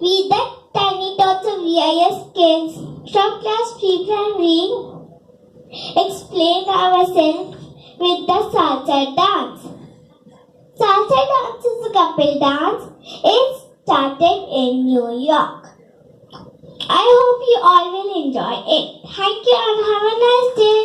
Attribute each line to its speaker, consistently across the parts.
Speaker 1: We the tiny tots of VIS kids from class pre-primary explained ourselves with the salsa dance. Salsa dance is a couple dance. It started in New York. I hope you all will enjoy it. Thank you and have a nice day.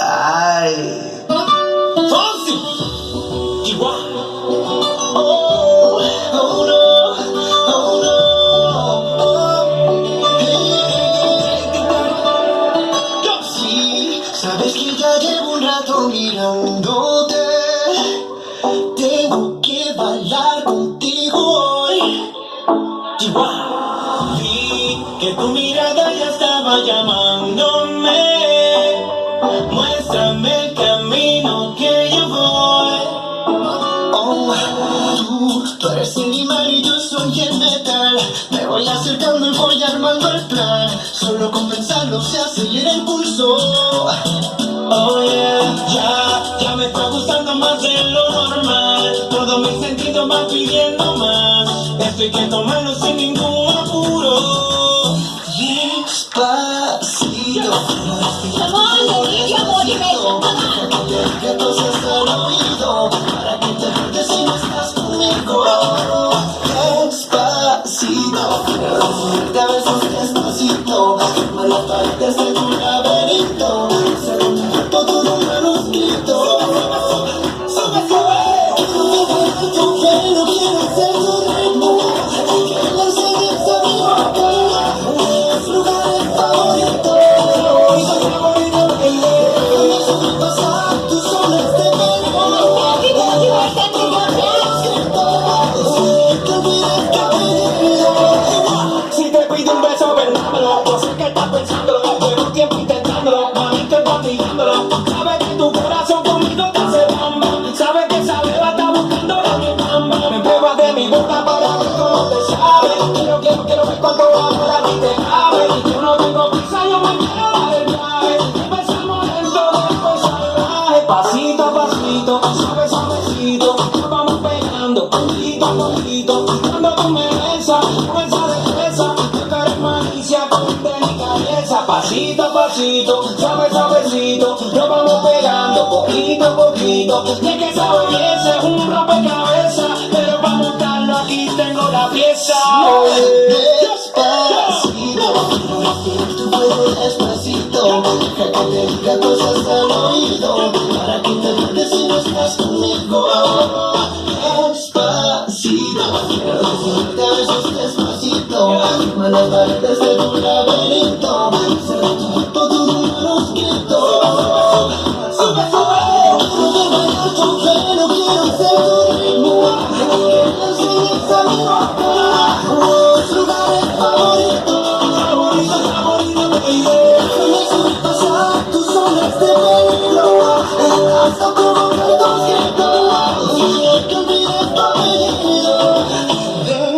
Speaker 2: Ay, Fonsi, Chihuahua. Oh, oh no, oh no. Yo sí, sabes que ya llevo un rato mirándote. Tengo que bailar contigo hoy. Chihuahua. Vi que tu mirada ya estaba llamándome. Muéstrame el camino que yo voy. Oh, tú eres el imán y yo soy el metal. Me voy acercando y voy armando el plan. Solo con pensarlo se acelera el pulso. Oh yeah, ya me está gustando más de lo normal. Todos mis sentidos van pidiendo más. Esto hay que tomarlo sin ningún apuro. Despacito. Que cosas al oído para que te acuerdes si no estás conmigo. Despacito, quiero decirte a besos despacito. Firma las paredes de tu laberinto. Ser un cuerpo todo un manuscrito. Sube, sube. Yo quiero ser tu ritmo. Que le enseñes a mi boca los lugares favoritos. Si te pido un beso, vendámelo. Yo sé que estás pensándolo. Llevo tiempo intentándolo. Mamita, estás mirándolo. Sabes que tu corazón conmigo te hace bamba. Sabes que esa beba está buscando la mi bamba. Me pruebas de mi boca para ver cómo te sabe. Quiero ver cuánto amor a ti te cabe. Y yo no tengo prisa, yo me quiero dar el viaje. Empezamos lento, después salvaje. Pasito a pasito, suave, suavecito. Nos vamos pegando, poquito a poquito. Cuando tú me besas, con esa destreza. Que eres malicia con delicadeza. Pasito a pasito, suave, suavecito. Nos vamos pegando, poquito a poquito. De que esa belleza es un rompecabezas. Pero para montarlo aquí tengo la pieza. Despacito, quiero respirar tu cuello despacito. Deja que te diga cosas al oído para que te acuerdes si no estás conmigo. Despacito, quiero decirte a besos despacito. Firma las paredes de tu laberinto. Ser tu cuerpo todo un manuscrito. Sube, sube. Yo quiero ser tu ritmo. Que le enseñes a mi boca los lugares favoritos. Déjame sobrepasar tus olas de pelo. Hasta provocar el concierto. Que olvides tu apellido.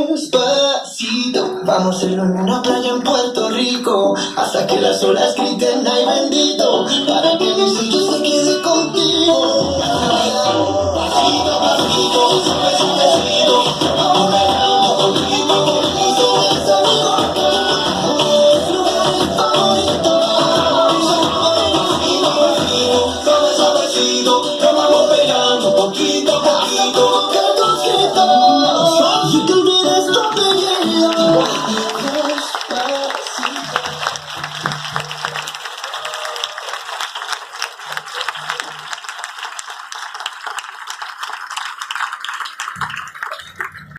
Speaker 2: Despacito, vamos a hacerlo en una playa en Puerto Rico. Hasta que las olas griten ay bendito. Para que mi sello se quede contigo. Pasito, pasito,